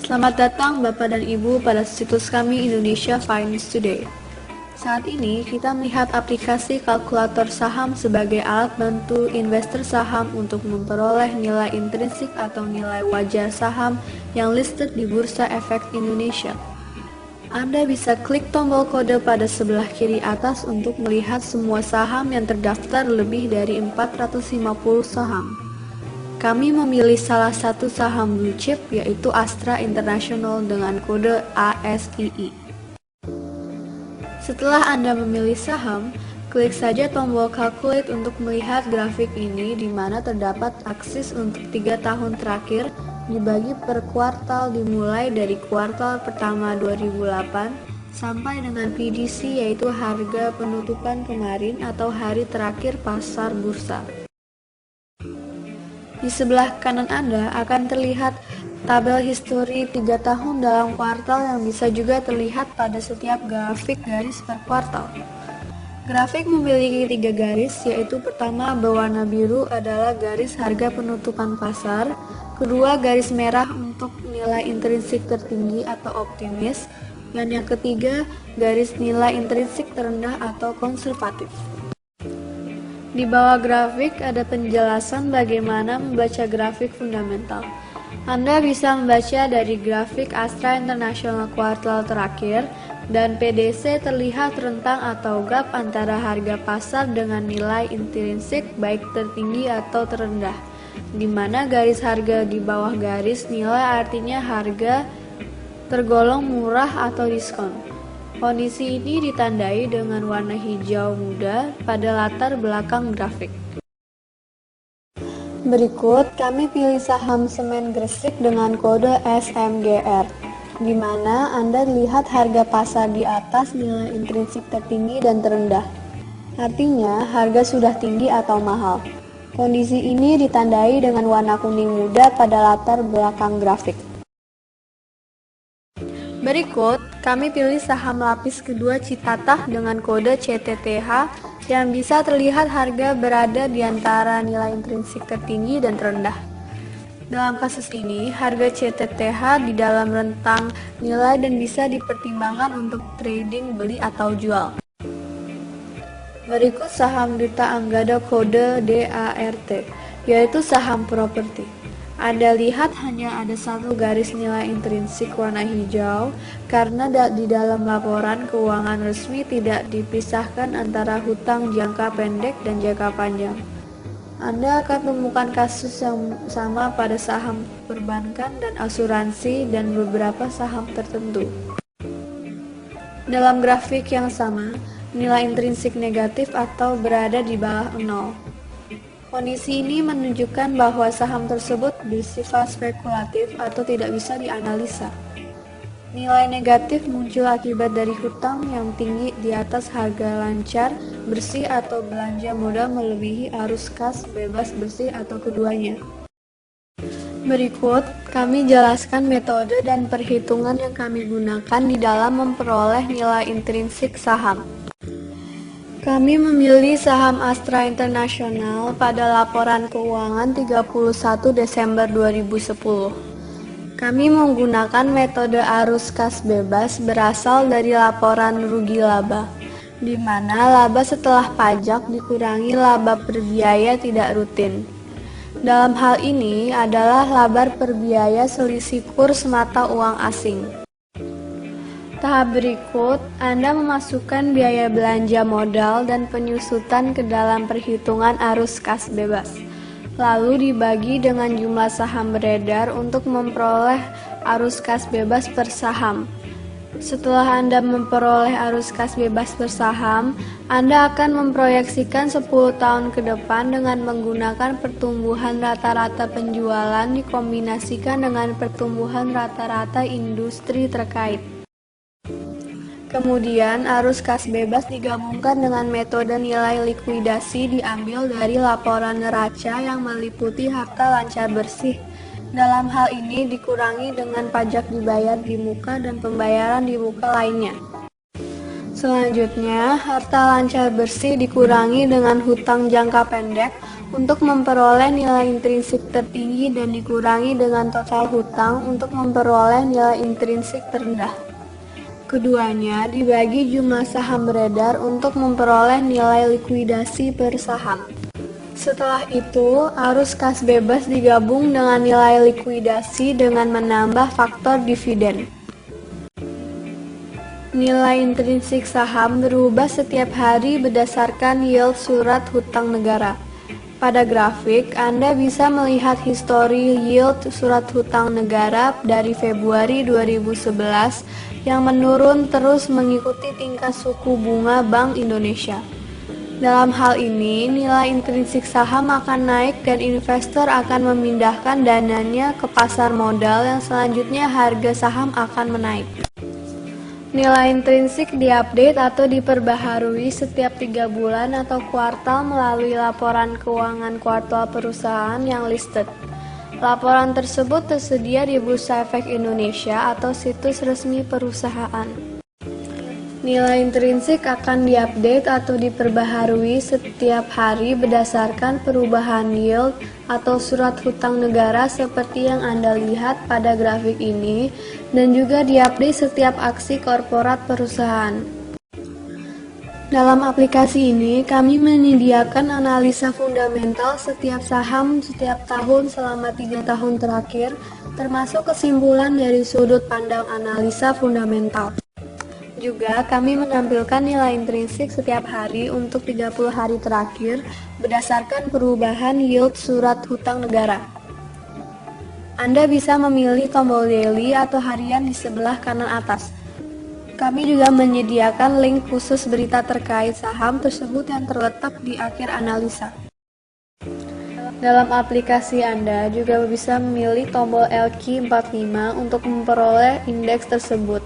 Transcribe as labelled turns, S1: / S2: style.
S1: Selamat datang Bapak dan Ibu pada situs kami Indonesia Finance Today. Saat ini kita melihat aplikasi kalkulator saham sebagai alat bantu investor saham untuk memperoleh nilai intrinsik atau nilai wajar saham yang listed di Bursa Efek Indonesia. Anda bisa klik tombol kode pada sebelah kiri atas untuk melihat semua saham yang terdaftar lebih dari 450 saham. Kami memilih salah satu saham blue chip yaitu Astra International dengan kode ASII. Setelah Anda memilih saham, klik saja tombol calculate untuk melihat grafik ini di mana terdapat aksis untuk 3 tahun terakhir dibagi per kuartal dimulai dari kuartal pertama 2008 sampai dengan PDC yaitu harga penutupan kemarin atau hari terakhir pasar bursa. Di sebelah kanan Anda akan terlihat tabel histori 3 tahun dalam kuartal yang bisa juga terlihat pada setiap grafik garis per kuartal. Grafik memiliki 3 garis, yaitu pertama berwarna biru adalah garis harga penutupan pasar, kedua garis merah untuk nilai intrinsik tertinggi atau optimis, dan yang ketiga garis nilai intrinsik terendah atau konservatif. Di bawah grafik ada penjelasan bagaimana membaca grafik fundamental. Anda bisa membaca dari grafik Astra International kuartal terakhir dan PDC terlihat rentang atau gap antara harga pasar dengan nilai intrinsik baik tertinggi atau terendah, di mana garis harga di bawah garis nilai artinya harga tergolong murah atau diskon. Kondisi ini ditandai dengan warna hijau muda pada latar belakang grafik. Berikut kami pilih saham Semen Gresik dengan kode SMGR, di mana Anda lihat harga pasar di atas nilai intrinsik tertinggi dan terendah. Artinya harga sudah tinggi atau mahal. Kondisi ini ditandai dengan warna kuning muda pada latar belakang grafik. Berikut, kami pilih saham lapis kedua Citatah dengan kode CTTH yang bisa terlihat harga berada di antara nilai intrinsik tertinggi dan terendah. Dalam kasus ini, harga CTTH di dalam rentang nilai dan bisa dipertimbangkan untuk trading beli atau jual. Berikut saham Duta Anggada kode DART, yaitu saham properti. Anda lihat hanya ada satu garis nilai intrinsik warna hijau karena di dalam laporan keuangan resmi tidak dipisahkan antara hutang jangka pendek dan jangka panjang. Anda akan menemukan kasus yang sama pada saham perbankan dan asuransi dan beberapa saham tertentu. Dalam grafik yang sama, nilai intrinsik negatif atau berada di bawah 0. Kondisi ini menunjukkan bahwa saham tersebut bersifat spekulatif atau tidak bisa dianalisa. Nilai negatif muncul akibat dari hutang yang tinggi di atas harga lancar bersih atau belanja modal melebihi arus kas bebas bersih atau keduanya. Berikut, kami jelaskan metode dan perhitungan yang kami gunakan di dalam memperoleh nilai intrinsik saham. Kami memilih saham Astra International pada laporan keuangan 31 Desember 2010. Kami menggunakan metode arus kas bebas berasal dari laporan rugi laba, di mana laba setelah pajak dikurangi laba per biaya tidak rutin. Dalam hal ini adalah laba per biaya selisih kurs mata uang asing. Tahap berikut, Anda memasukkan biaya belanja modal dan penyusutan ke dalam perhitungan arus kas bebas, lalu dibagi dengan jumlah saham beredar untuk memperoleh arus kas bebas per saham. Setelah Anda memperoleh arus kas bebas per saham, Anda akan memproyeksikan 10 tahun ke depan dengan menggunakan pertumbuhan rata-rata penjualan dikombinasikan dengan pertumbuhan rata-rata industri terkait. Kemudian, arus kas bebas digabungkan dengan metode nilai likuidasi diambil dari laporan neraca yang meliputi harta lancar bersih. Dalam hal ini dikurangi dengan pajak dibayar di muka dan pembayaran di muka lainnya. Selanjutnya, harta lancar bersih dikurangi dengan hutang jangka pendek untuk memperoleh nilai intrinsik tertinggi dan dikurangi dengan total hutang untuk memperoleh nilai intrinsik terendah. Keduanya dibagi jumlah saham beredar untuk memperoleh nilai likuidasi per saham. Setelah itu, arus kas bebas digabung dengan nilai likuidasi dengan menambah faktor dividen. Nilai intrinsik saham berubah setiap hari berdasarkan yield surat hutang negara. Pada grafik, Anda bisa melihat histori yield surat hutang negara dari Februari 2011 yang menurun terus mengikuti tingkat suku bunga Bank Indonesia. Dalam hal ini, nilai intrinsik saham akan naik dan investor akan memindahkan dananya ke pasar modal yang selanjutnya harga saham akan menaik. Nilai intrinsik diupdate atau diperbaharui setiap 3 bulan atau kuartal melalui laporan keuangan kuartal perusahaan yang listed. Laporan tersebut tersedia di Bursa Efek Indonesia atau situs resmi perusahaan. Nilai intrinsik akan diupdate atau diperbaharui setiap hari berdasarkan perubahan yield atau surat hutang negara seperti yang Anda lihat pada grafik ini, dan juga diupdate setiap aksi korporat perusahaan. Dalam aplikasi ini, kami menyediakan analisa fundamental setiap saham setiap tahun selama 3 tahun terakhir, termasuk kesimpulan dari sudut pandang analisa fundamental. Juga kami menampilkan nilai intrinsik setiap hari untuk 30 hari terakhir berdasarkan perubahan yield surat hutang negara. Anda bisa memilih tombol daily atau harian di sebelah kanan atas. Kami juga menyediakan link khusus berita terkait saham tersebut yang terletak di akhir analisa. Dalam aplikasi Anda juga bisa memilih tombol LQ45 untuk memperoleh indeks tersebut.